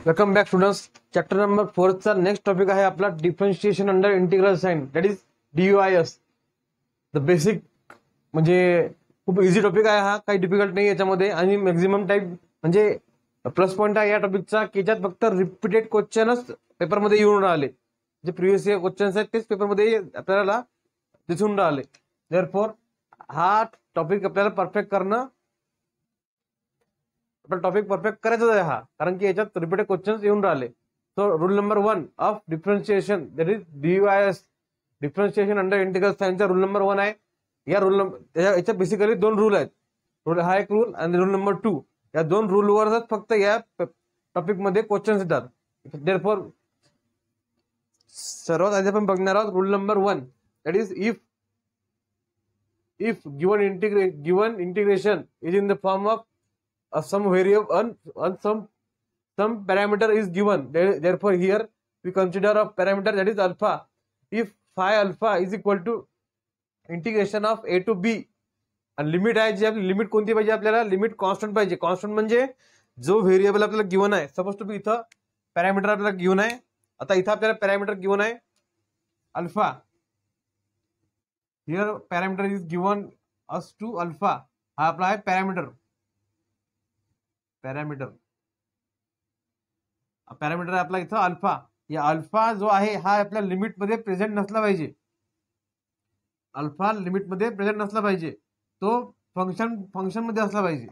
Welcome back students. Chapter number 4 चा next topic आहे आपला differentiation under integral sign, that is DUIS. The basic म्हणजे खूप easy topic आहे हा, काही डिफिकल्ट नाही याच्यामध्ये. आणि मॅक्झिमम टाईप म्हणजे प्लस पॉईंट आहे या टॉपिकचा की याच्यात फक्त रिपीटेड क्वेश्चनच पेपरमध्ये येऊन राहिले. जे प्रिव्हियस इयर क्वेश्चन्स आहेत तेच पेपरमध्ये आपल्याला दिसून राहिले. देअरफॉर हा टॉपिक आपल्याला परफेक्ट करणं, आपला टॉपिक परफेक्ट करायचा आहे हा, कारण की याच्यात रिपीटेड क्वेश्चन्स येऊन राहिले. So rule number 1 of differentiation, that is DUIS, differentiation under integral साइनचा रूल नंबर 1 आहे. या रूल याच्यात बेसिकली दोन रूल आहेत. रूल हा एक रूल आणि रूल नंबर 2. या दोन रूलवरच फक्त या टॉपिक मध्ये क्वेश्चन्स येतात. देअरफॉर सर्वात आधी आपण बघणार आहोत rule number 1, that is if given integration is in the form of some variable and some parameter is given, therefore here we consider a parameter that is alpha. If phi alpha is equal to integration of a to b, आणि limit आहे जी आपली limit कोणती पाहिजे, आपल्याला limit constant पाहिजे. Constant म्हणजे जो variable आपल्याला गिवन आहे. सपोज टू बी इथं पॅरामीटर आपल्याला गिवन आहे. आता इथं आपल्याला पॅरामीटर गिवन आहे alpha. Here parameter is given as to alpha. हा आपला आहे पॅरामीटर. पॅरामीटर आपला इथं अल्फा. या अल्फा जो आहे हा आपल्या लिमिट मध्ये प्रेझेंट नसला पाहिजे. अल्फा लिमिट मध्ये प्रेझेंट नसला पाहिजे. तो फंक्शन मध्ये असला पाहिजे.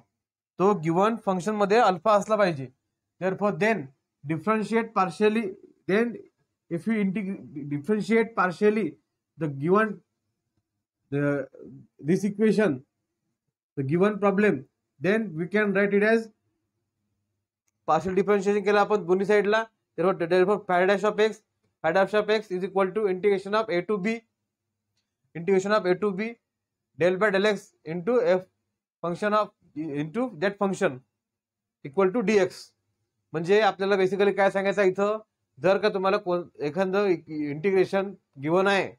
तो गिवन फंक्शन मध्ये अल्फा असला पाहिजे. Therefore then differentiate partially, then if you differentiate partially the given this equation, the given problem, then we can write it as partial differentiation केला आपण दोन्ही साइडला. therefore phi dash of x is equal to integration of a to b del by del x into f function of into that function equal to dx. म्हणजे आपल्याला basically काय सांगायचं इथं, जर का तुम्हाला एखादं इंटिग्रेशन गिवन आहे,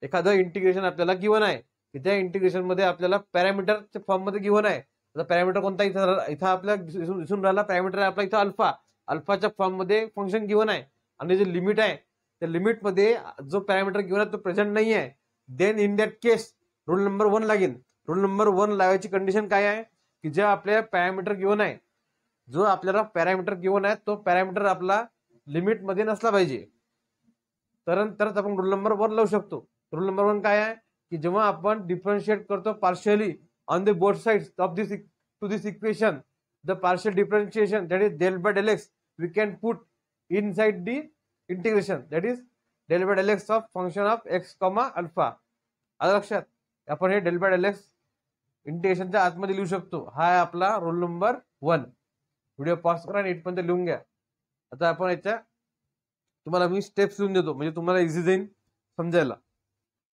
एखादं इंटिग्रेशन आपल्याला गिवन आहे, त्या इंटिग्रेशन मध्ये आपल्याला पॅरामीटरच्या फॉर्म मध्ये गिवन आहे. आता पॅरामीटर कोणता इथं आपल्याला दिसून राहिला, पॅरामीटर आपला इथं अल्फा. अल्फाच्या फॉर्म मध्ये फंक्शन गिवन आहे आणि जे लिमिट आहे त्या लिमिट मध्ये जो पॅरामीटर गिवन आहे तो प्रेझेंट नाही आहे. Then in that case rule number 1 लागेल. रूल नंबर 1 लावायची कंडिशन काय आहे की जे आपल्याला पॅरामीटर गिवन आहे, जो आपल्याला पॅरामीटर गिवन आहे तो पॅरामीटर आपला लिमिट मध्ये नसला पाहिजे. तरच आपण रूल नंबर 1 लावू शकतो. रूल नंबर 1 काय आहे की जेव्हा आपण डिफरन्शिएट करतो partially on the both sides of this equation, the partial differentiation that is del by del x we can put inside the integration, that is del by del x of function of x comma alpha. आलं लक्षात? आपण हे del by del x इंटिग्रेशनच्या आतमध्ये लिहू शकतो. हा आहे आपला रूल नंबर 1. व्हिडिओ पॉज करा आणि इथपर्यंत लिहून घ्या. आता आपण याच्या तुम्हाला मी स्टेप्स लिहून देतो म्हणजे तुम्हाला इझी जाईल समजायला.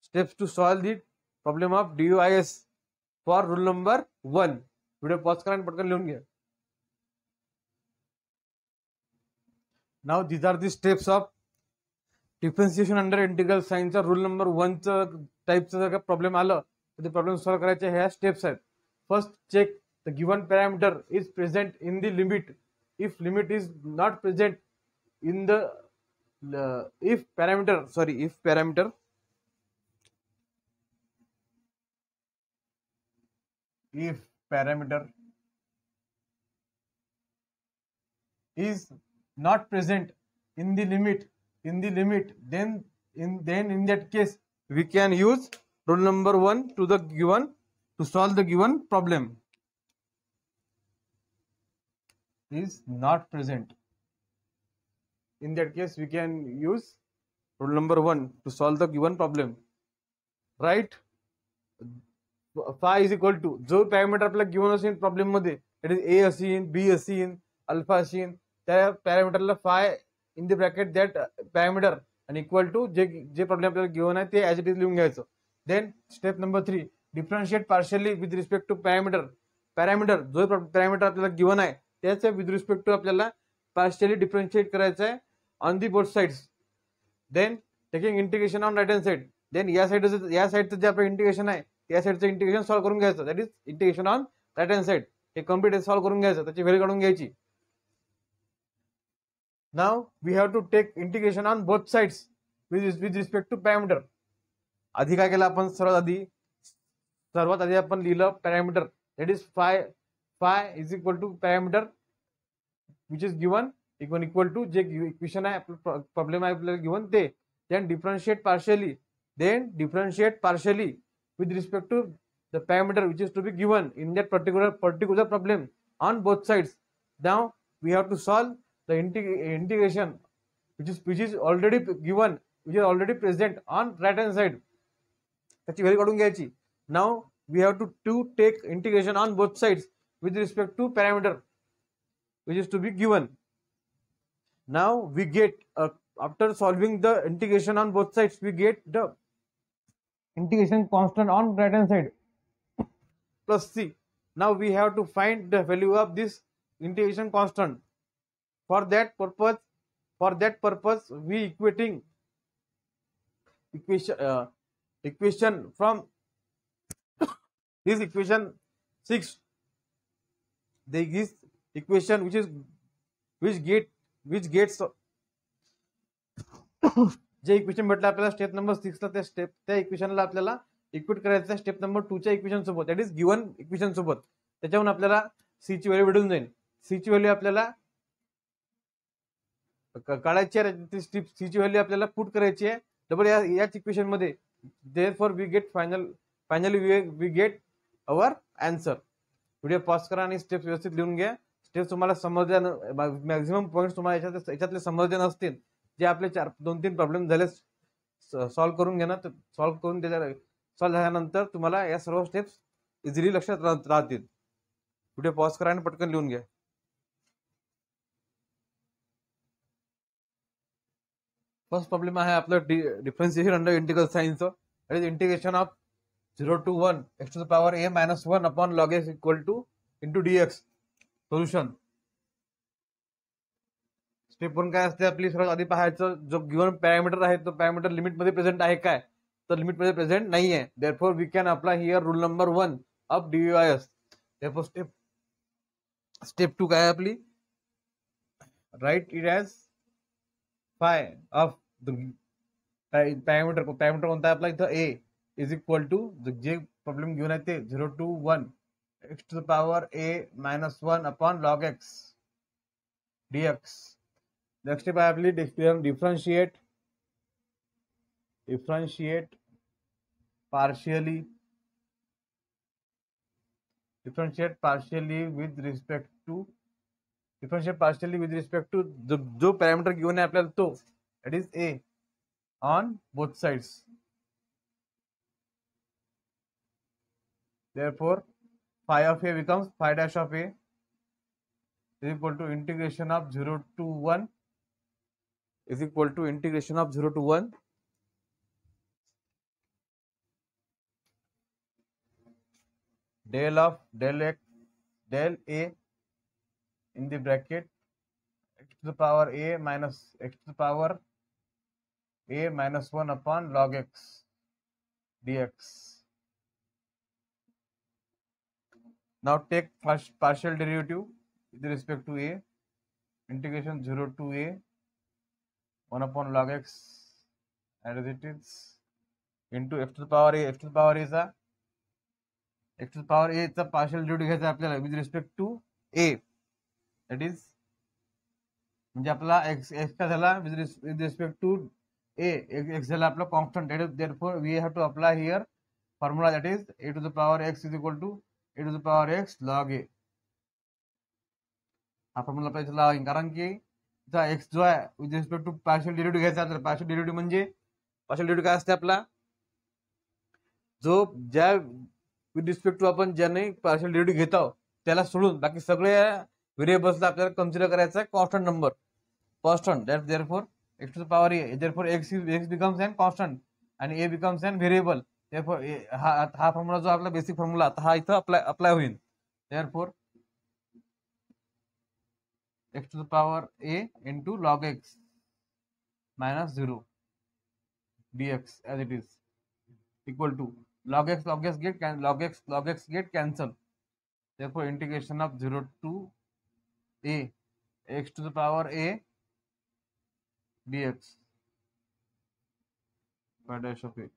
Steps to solve the problem of DUIS for rule number 1. Video pause करा आणि पटकन लिहून घ्या. Now these are the steps of differentiation under integral साइनचा रूल नंबर 1 टाइपचा जर का प्रॉब्लेम आलं तर ते प्रॉब्लेम सॉल्व करायचे ह्या स्टेप्स आहेत. First, check the given parameter is present in the limit. If limit is not present in the if parameter is not present in the limit, then in that case we can use rule number 1 to solve the given problem. Is not present. In that case we can use rule number 1 to solve the given problem. Right? Phi is equal to जो parameter आपल्याला given असेल problem मध्ये, it is A असेल, B असेल, alpha असेल, त्या पॅरामीटरला phi in the bracket that parameter आणि इक्वल टू जे प्रॉब्लेम आपल्याला गिवन आहे ते ऍज इट इज लिहून घ्यायचं. Then step number 3, differentiate partially with respect to parameter जो पॅरामीटर आपल्याला गिवन आहे त्याच्या विथ रिस्पेक्ट टू आपल्याला पार्शियली डिफरन्शिएट करायचं आहे on the both sides. Then taking integration on right hand side. Then या साइडचं जे आपलं इंटिग्रेशन आहे त्या साइडचं इंटिग्रेशन सॉल्व्ह करून घ्यायचं, that is integration on right hand side. हे कम्प्लीट सॉल्व्ह करून घ्यायचं, त्याची व्हॅल्यू काढून घ्यायची. Now we have to take integration on both sides with respect to parameter. आधी काय केलं आपण? सर्वात आधी आपण लिहिलं parameter, that is phi is equal to parameter which is given equal to जे इक्वेशन आहे प्रॉब्लेम आहे आपल्याला गिवन ते, then differentiate partially with respect to the parameter which is to be given in that particular problem on both sides. Now we have to solve the integration which is already given, which is already present on right hand side. त्याची value काढून घ्यायची. Now we have to take integration on both sides with respect to parameter which is to be given. Now we get after solving the integration on both sides, we get the integration constant on right hand side plus c. Now we have to find the value of this integration constant. For that purpose we equating equation from this equation 6. This equation which gets J equation भेटलं आपल्याला step number 6 ला, त्या इक्वेशनला आपल्याला equate करायचं step number 2 च्या equation सोबत, that is given equation सोबत. त्याच्यावरून आपल्याला सी ची व्हॅल्यू भेटून जाईल. सी ची व्हॅल्यू आपल्याला काढायची आहे, सी ची व्हॅल्यू आपल्याला पुट करायची आहे डबल याच इक्वेशन मध्ये. Therefore we get finally we get our answer. Video pause करा आणि स्टेप्स व्यवस्थित लिहून घ्या. स्टेप्स तुम्हाला समजल्या, मॅक्झिमम पॉईंट्स तुम्हाला याच्यातले समजले नसतील, जे आपले 2-3 प्रॉब्लेम झाले सॉल्व्ह करून घेणं. सॉल्व्ह करून सॉल्व्ह झाल्यानंतर तुम्हाला या सर्व स्टेप्स इझिली लक्षात राहतील. व्हिडिओ पॉज करा आणि पटकन लिहून घ्या. फर्स्ट प्रॉब्लेम आहे आपलं डिफरन्शिएशन अंडर इंटिग्रल साइनचं. That is integration of 0 to 1 x to the power a minus 1 upon log x equal to into dx. Solution. Step 1 काय असते आपली? सर्वात आधी पाहायचं, जो गिवन पॅरामीटर आहे तो पॅरामीटर लिमिट मध्ये प्रेझेंट आहे काय? तर लिमिट मध्ये प्रेझेंट नाही आहे. Therefore we can apply here rule number 1 of DUIS. Therefore step 2 काय आहे आपली? Right it as phi of parameter कोणता आहे आपला इथं? ए इज इक्वल टू जे प्रॉब्लेम गिवन आहे ते 0 to 1 x to the power a minus 1 upon log x dx. Next step आहे आपली differentiate partially with respect to जो पॅरामीटर गिवन आहे आपल्याला तो, that is a on both sides. Therefore phi of a becomes phi dash of a is equal to integration of 0 to 1 del of del a in the bracket x to the power a minus 1 upon log x dx. Now take first partial derivative with respect to a, integration 0 to a 1 upon log x as it is into x to the power a. x to the power a चा partial derivative घ्यायचा आपल्याला with respect to a, that is म्हणजे आपला x का झाला with respect to a, x झाला आपला constant. Therefore we have to apply here formula, that is a to the power x is equal to a to the power x log a. हा formula पाहिजे लावायचा, कारण की x जो आहे with respect to partial derivative घ्यायचा. तर partial derivative काय असते आपला? जो ज्या विथ रिस्पेक्ट टू आपण ज्याने पार्शियल डेरिव्हेटिव्ह घेत आहोत त्याला सोडून बाकी सगळे व्हेरिएबल्सला आपल्याला कन्सिडर करायचा आहे constant number. Therefore x to the power a, therefore x becomes an constant आणि a becomes an variable. Therefore हा फॉर्म्युला जो आपला बेसिक फॉर्म्युला हा इथं अप्लाय होईल. Therefore x to the power a into log x minus 0 dx as it is equal to log x get cancel. Therefore integration of 0 to a x to the power a dx phi dash of a.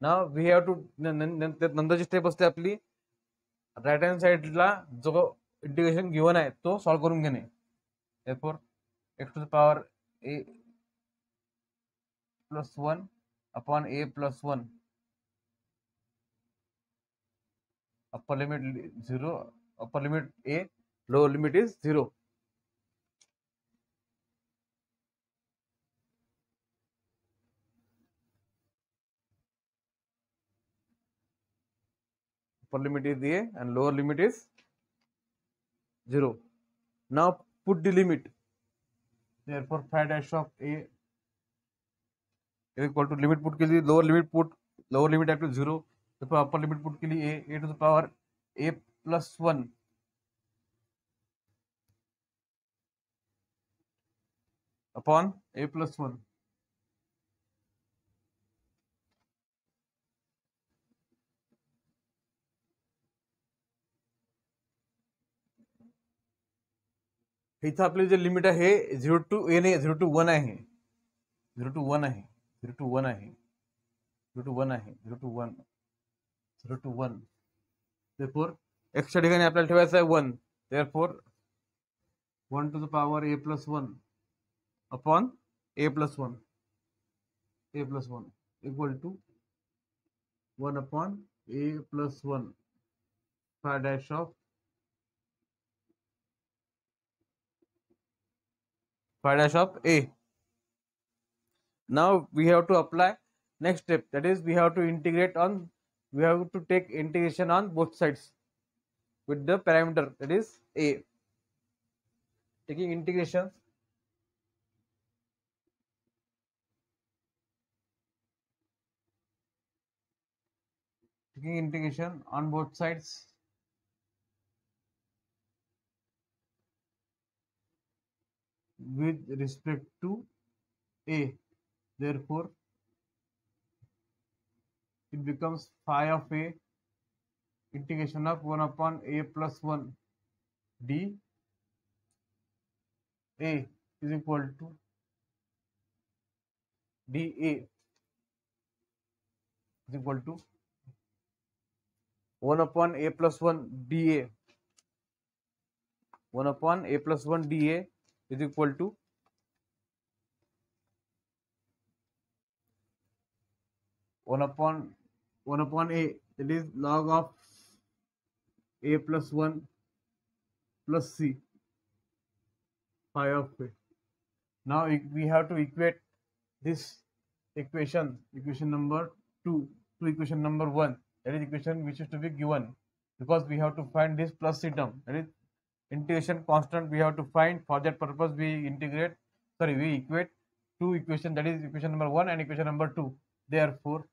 Now we have to नंतरची step असते आपली right hand साइडला जो integration given आहे तो solve करून घेणे. therefore x to the power a plus 1 upon a plus 1 upper limit 0, upper limit a, lower limit is 0. Upper limit is a and lower limit is 0. Now put the limit. Therefore phi dash of a is equal to limit put के लिए lower limit up to 0. Therefore upper limit put के लिए a to the power a plus 1 upon a plus 1. इथं आपली जे limit आहे हे 0 to a नाही 0 to 1 आहे. 0 to 1 आहे 0 to 1 आहे 0 to 1 आहे 0 to 1 0 to 1. therefore x च्या ठिकाणी आपल्याला ठेवायचं आहे 1. therefore 1 to the power a plus 1 upon a plus 1 equal to 1 upon a plus 1 phi dash of a. Now we have to apply next step, that is we have to take integration on both sides with the parameter that is a. Taking integration on both sides with respect to a. therefore it becomes phi of a integration of 1 upon a plus 1 d a is equal to dA is equal to 1 upon a plus 1 dA. 1 upon a plus 1 dA is equal to 1 upon a, that is log of a plus 1 plus c phi of a. Now we have to equate this equation number 2 to equation number 1, that is equation which is to be given, because we have to find this plus c term, that is integration constant we have to find. For that purpose we equate two equations, that is equation number 1 and equation number 2. Therefore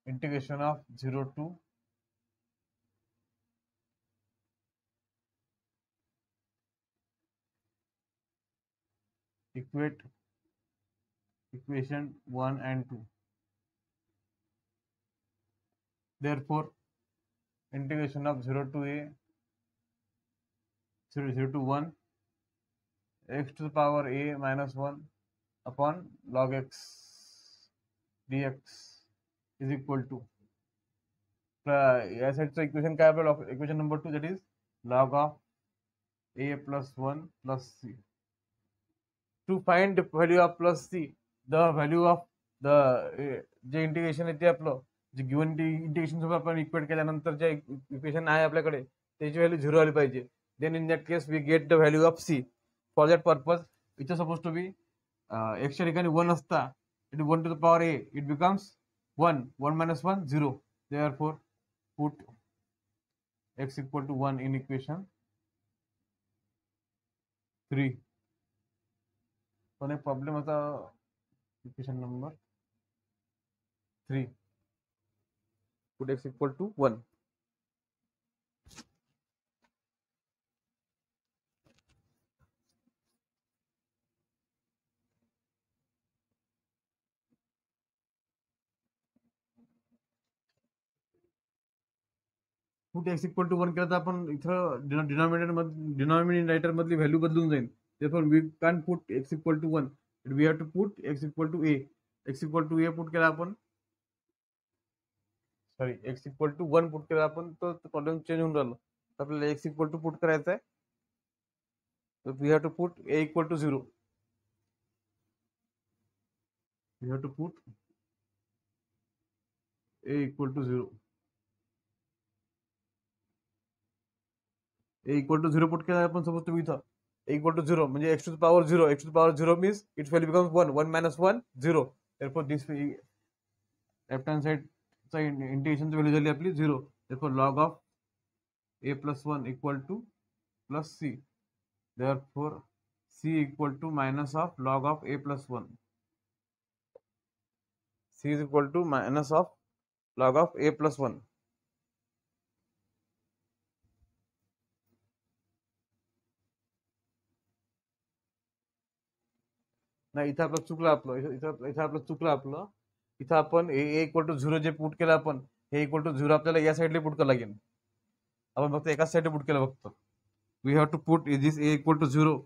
integration of 0 to equate equation 1 and 2. Therefore integration of 0 to 1 x to the power a minus 1 upon log x dx is equal to या साइडचं equation काय आपलं equation number 2, that is log of a plus 1 plus c. To find the value of plus c, the value of the J integration आहे ते आपलं जे given integration सोबत आपण equate केल्यानंतर जे equation आहे आपल्याकडे त्याची व्हॅल्यू 0 आली पाहिजे. Then in that case we get the value of c. For that purpose it is suppose to be x च्या ठिकाणी 1 असता, it 1 to the power a, it becomes 1 minus 1 0. therefore put x equal to 1 in equation 3. पण एक problem होता equation number 3. put x equal to 1. Put x equal to 1 केलं तर आपण इथं डिनॉमिनेटर मधली व्हॅल्यू बदलून जाईल. therefore we can't put x equal to 1, we have to put x equal to a. x equal to a put केला आपण, sorry x equal to 1 put केला आपण, तर प्रॉब्लेम चेंज होऊन राहिलं. आपल्याला x इक्वल टू पुट करायचं आहे, तर we have to put a equal to 0. we have to put a equal to 0. a equal to 0 put केला आपण, सपोज तुम्ही इथं a equal to 0 म्हणजे x to the power 0. x to the power 0 means its value becomes 1. 1 minus 1 0. therefore this left hand side चा integration ची value झाली आपली 0. therefore log of a plus 1 equal to plus c. therefore c equal to minus of log of a plus 1. c is equal to minus of log of a plus 1. नाही, इथं आपलं चुकलं, इथं आपलं चुकलं आपलं. इथं आपण a इक्वल टू 0 जे पुट केलं आपण, हे इक्वल टू 0 आपल्याला या साईडला पुट करावं लागेल. आपण फक्त एकाच साईडला पुट केलं फक्त. We have to put this a equal to 0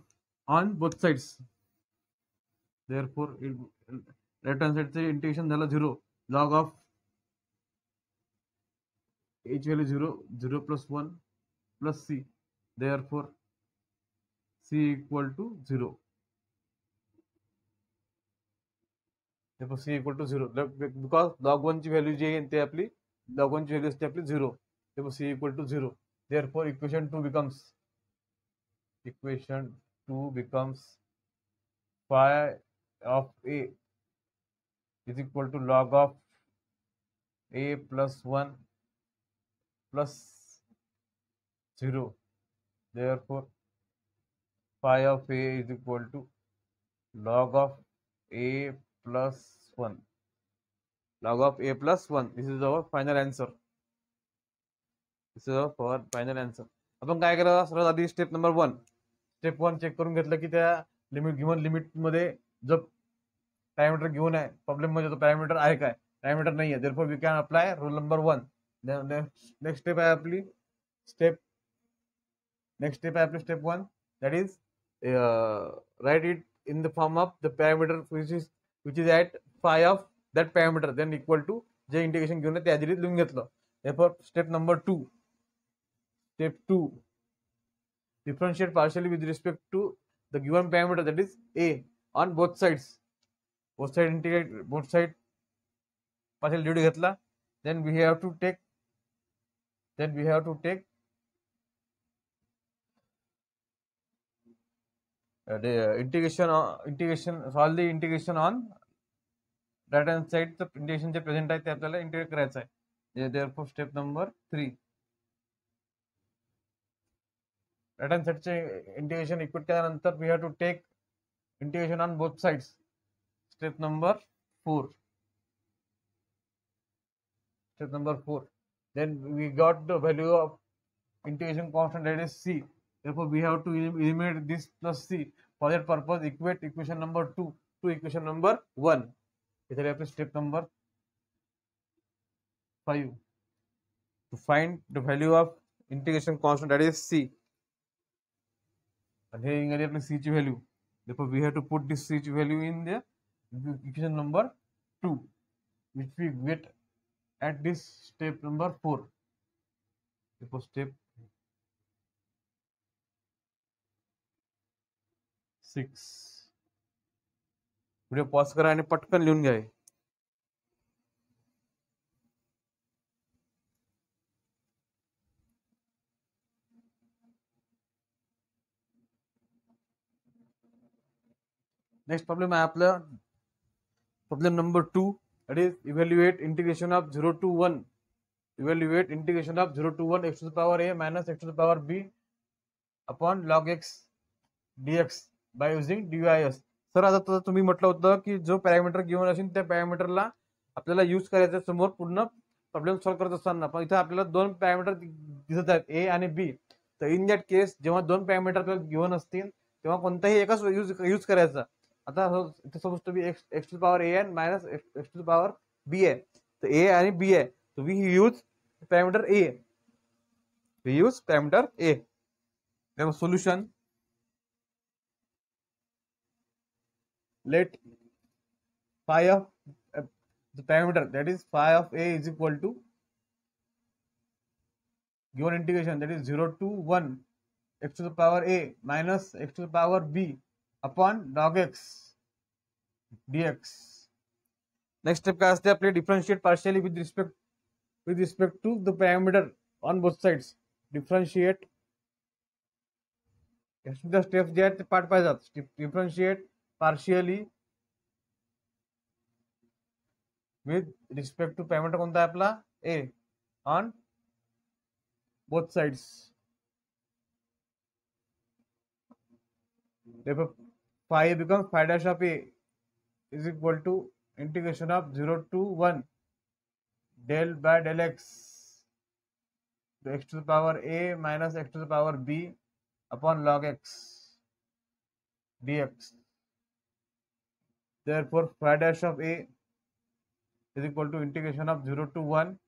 on both sides. Therefore left hand साइडचं इंटिग्रेशन झालं 0. Log of h value 0, 0 plus 1 plus c. Therefore c equal to 0. c equal to 0 because log 1 ची value जी आहे ते आपली log 1 ची value असते आपली 0. c equal to 0. therefore equation 2 becomes phi of a is equal to log of a plus 1 plus 0. therefore phi of a is equal to log of a plus 1. log of a plus 1. this is our final answer. आपण काय केलं, सर्वात आधी step number 1 check करून घेतलं की त्या given limit मध्ये जो पॅरामीटर गिवन आहे प्रॉब्लेम मध्ये तो पॅरामीटर आहे काय, पॅरामीटर नाही आहे. therefore we can apply rule number 1. Next step आहे आपली step 1, that is write it in the form of the parameter which is at phi of that parameter, then equal to J integration घेऊन त्या आधी लिहून घेतलं. therefore step number 2, differentiate partially with respect to the given parameter, that is a, on both sides. both side partial derivative घेतला. then we have to take the integration solve the integration on right hand side. the integration J present आहे ते आपल्याला integrate करायचं आहे. therefore step number 3, right hand side चे integration equate केल्यानंतर we have to take integration on both sides. step number 4, then we got the value of integration constant, that is c. therefore we have to eliminate this plus c. for that purpose equate equation number 2 to equation number 1. इधर आपले step number 5 to find the value of integration constant, that is c. and here English आपली c ची value. therefore we have to put this c ची value in the equation number 2, which we get at this step number 4. therefore step 6. Video pause करा आणि पटकन लिहून घ्या. Next problem आहे आपला problem number 2, that is evaluate integration of 0 to 1 x to the power a minus x to the power b upon log x dx by using dys. Sir आता तुम्ही म्हटलं होतं की जो पॅरामीटर गिवन असेल त्या पॅरामीटरला आपल्याला यूज करायचं समोर पूर्ण प्रॉब्लेम सॉल्व्ह करत असताना. पण इथे आपल्याला दोन पॅरामीटर दिसत आहेत a आणि b. तर इन दॅट केस जेव्हा दोन पॅरामीटर आपल्याला गिवन असतील तेव्हा कोणताही एकच यूज करायचा. आता इथे सपोज तुम्ही x to the power a आणि minus x to the power b आहे, तर a आणि b आहे, तर we use parameter a. we use parameter a. Then solution, let phi of the parameter, that is phi of a, is equal to given integration, that is 0 to 1 x to the power a minus x to the power b upon log x dx. Next step काय असते आपले, differentiate partially with respect to the parameter on both sides. Differentiate the steps जे आहेत ते पाठ पाहिजे जातात. Differentiate partially with respect to parameter कोणता आहे आपला a on both sides. Therefore phi becomes phi dash of a is equal to integration of 0 to 1 del by del x to the power a minus x to the power b upon log x dx. Therefore phi dash of a is equal to integration of 0 to 1.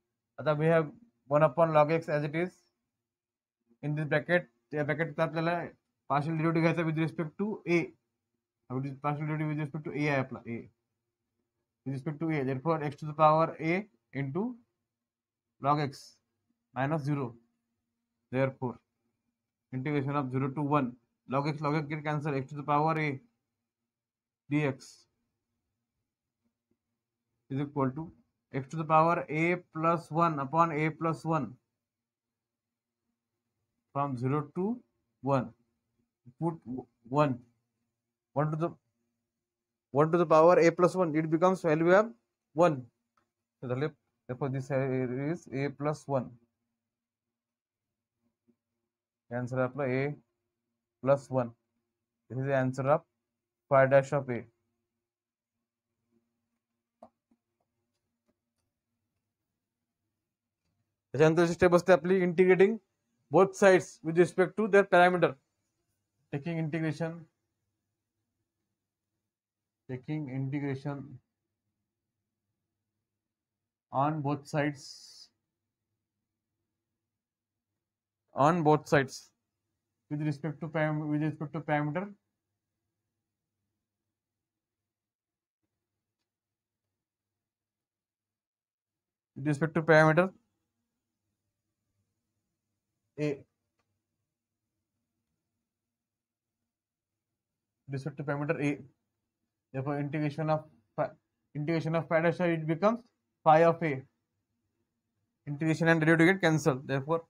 आता we have 1 upon log x as it is in this bracket. त्या bracket आपल्याला partial derivative घ्यायचा with respect to A. Partial derivative with respect to A आहे आपला A with respect to a. Therefore x to the power a into log x minus 0. Therefore integration of 0 to 1 log x get cancel, x to the power a dx is equal to x to the power a plus 1 upon a plus 1 from 0 to 1. Put 1 to the power a plus 1, it becomes value of 1. So therefore this is a plus 1. Answer of a plus 1. This is the answer of phi dash of a. त्याच्यानंतर step असते आपली integrating both sides with respect to their parameter. Taking integration on both sides with respect to parameter. With respect to parameter a. With respect to parameter a. Therefore integration of phi dash, it becomes phi of a. Integration and derivative get cancelled. Therefore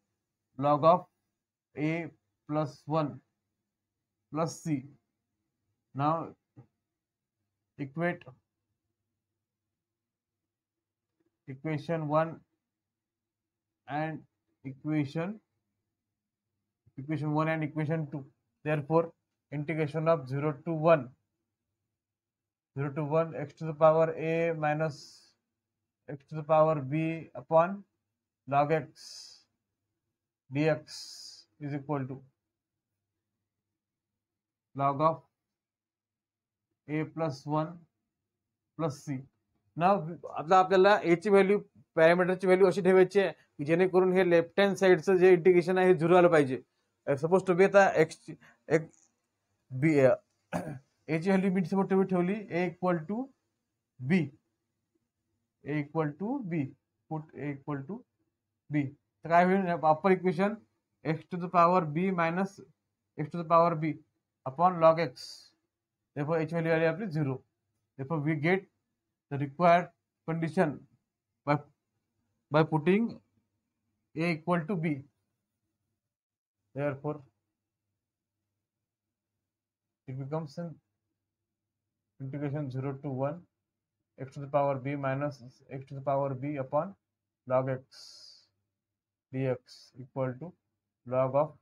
log of a plus 1 plus c. Now equate equation 1 and equation 1 and equation 2. Therefore integration of 0 to 1 x to the power a minus x to the power b upon log x dx is equal to log of a plus 1 plus c. Now आता आपल्याला a ची value, पॅरामीटरची value अशी ठेवायची आहे की जेणेकरून हे left hand साइडचं जे इंटिग्रेशन आहे हे 0 आलं पाहिजे. सपोज टू बी आता x बी a ची व्हॅल्यू मी समोर ठेवली a equal to b. Put a equal to b. तर काय होईल, upper equation x to the power b minus x to the power b upon log x. therefore h व्हॅल्यू आली आपली 0. therefore we get the required condition by putting a equal to b. Therefore it becomes an integration 0 to 1 x to the power b minus x to the power b upon log x dx equal to log of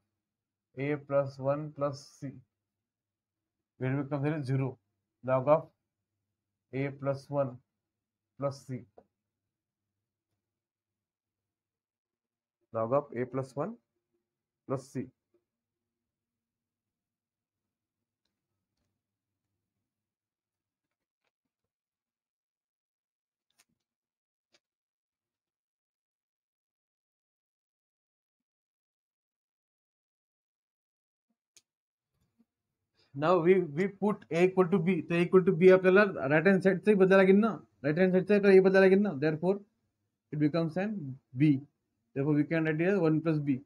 a plus 1 plus c. Where it becomes 0. Log of a plus 1 plus c. Log of a plus 1 plus c. Now we put a equal to b, तर equal to b आपल्याला right hand साईडचाही बदलायला लागेल ना, right hand साईडचा ए बदलायला लागेल ना, therefore it becomes an b, therefore we can write it as 1 + b,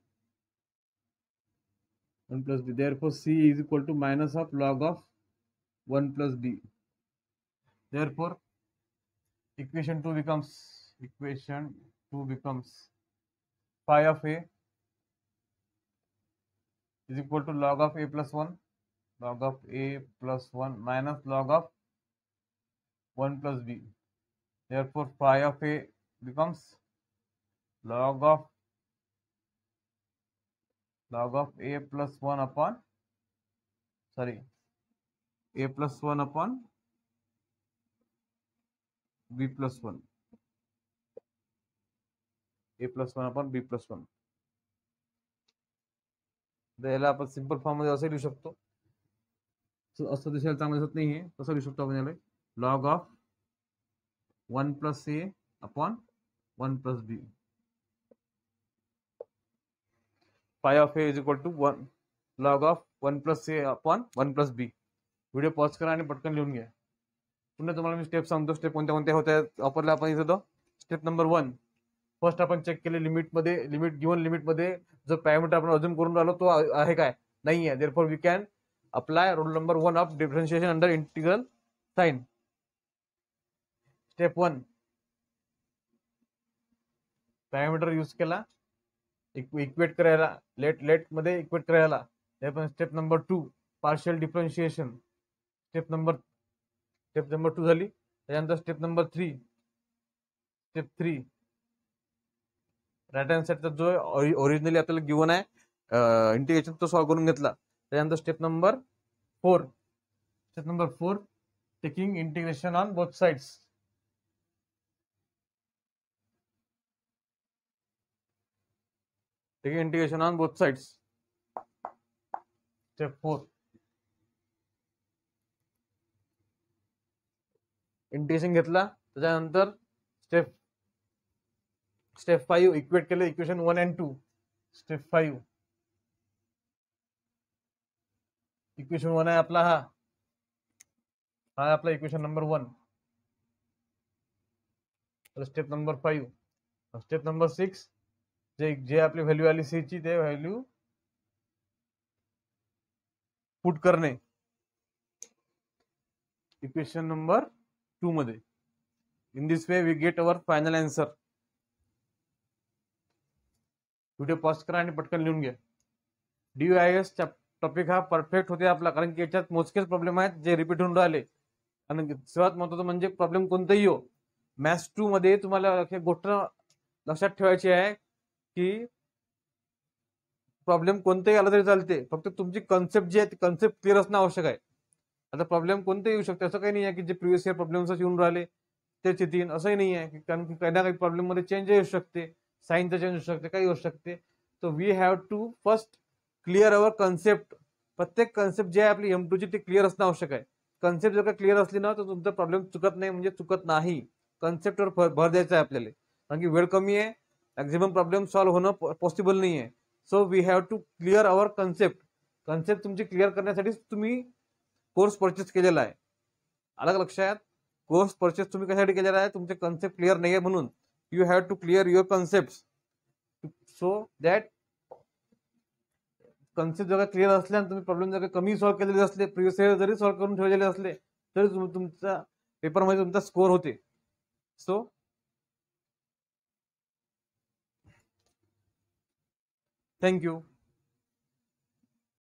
1 + b, therefore c is equal to minus of log of 1 + b, therefore equation 2 becomes phi of a is equal to log of a plus 1, log of a plus 1 minus log of 1 + b, therefore phi of a becomes log of a plus 1 upon, sorry, a plus 1 upon b plus 1, a plus 1 upon b plus 1. याला आपण simple form मध्ये असं लिहू शकतो, असं दिसायला चांगलं दिसत नाहीये, तसं लिहू शकतो आपण याला log of 1 + a upon 1 + b, phi of a is equal to 1 log of 1 + a upon 1 + b. Video pause करा आणि पटकन लिहून घ्या. पुन्हा तुम्हाला मी स्टेप सांगतो, स्टेप कोणत्या कोणत्या होत्या वापरल्या आपण इथं. स्टेप नंबर 1, फर्स्ट आपण चेक केले लिमिटमध्ये, गिवन लिमिटमध्ये जो पॅरामीटर आपण अजून करून राहिलो तो आहे काय, नाही आहे, therefore we can apply rule number 1 of differentiation under integral sign. Step 1, parameter use केला इक्वेट करायला, लेट मध्ये इक्वेट करायला. Step number 2, partial differentiation. Step number 2 झाली. त्याच्यानंतर स्टेप नंबर 3, राईट हँड साईडचा जो ओरिजिनली आपल्याला गिवन आहे इंटिग्रेशन तो सॉल्व्ह करून घेतला. त्याच्यानंतर step number 4, taking integration on both sides. Taking integration on both sides. Step 4, integration घेतला. त्याच्यानंतर स्टेप 5 इक्वेट केले इक्वेशन 1 and 2. स्टेप 5, इक्वेशन 1 आहे आपला, हा आपला equation number 1. Step number 5, step number 6, जे आपली व्हॅल्यू आली सी ची, ते व्हॅल्यू पुट करणे इक्वेशन नंबर 2 मध्ये. In this way we get our final answer. Video pause करा आणि पटकन लिहून घ्या. DUIS टॉपिक हा परफेक्ट होते आपला, कारण की याच्यात मोजकेच प्रॉब्लेम आहेत जे रिपीट होऊन राहिले. आणि सर्वात महत्त्वाचं म्हणजे प्रॉब्लेम कोणताही हो, मॅथ्स 2 मध्ये तुम्हाला एक गोष्ट लक्षात ठेवायची आहे की प्रॉब्लेम कोणताही आला तरी चालते, फक्त तुमची कन्सेप्ट जी आहे ती कन्सेप्ट क्लिअर असणं आवश्यक आहे. आता प्रॉब्लेम कोणतेही येऊ शकते, असं काही नाही आहे की जे प्रिव्हियस इयर प्रॉब्लेम्स येऊन राहिले तेच येतील, असंही नाही आहे, कारण की काही ना काही प्रॉब्लेम मध्ये चेंज येऊ शकते, साईनचं चेंज होऊ शकते, काही होऊ शकते. तर we have to first clear our concept. प्रत्येक कन्सेप्ट जे आहे आपली M2 ची ती क्लिअर असणं आवश्यक आहे. कन्सेप्ट जर का क्लिअर असली ना तर तुमचा प्रॉब्लेम चुकत नाही, म्हणजे चुकत नाही. कन्सेप्टवर भर द्यायचा आहे आपल्याला, कारण की वेळ कमी आहे, मॅक्झिमम प्रॉब्लेम सॉल्व्ह होणं पॉसिबल नाही आहे. So we have to clear our concept तुमची क्लिअर करण्यासाठीच तुम्ही कोर्स परचेस केलेला आहे. अलग लक्षात, कोर्स परचेस तुम्ही कशासाठी केलेला आहे, तुमचे कन्सेप्ट क्लिअर नाही आहे म्हणून. You have to clear your concept, so that concept जर क्लिअर असले आणि तुम्ही प्रॉब्लेम जर कमी सॉल्व्ह केलेले असले, प्रिव्हियस इयर जरी सॉल्व्ह करून ठेवलेले असले तरी तुमचा पेपरमध्ये तुमचा स्कोर होते. So thank you.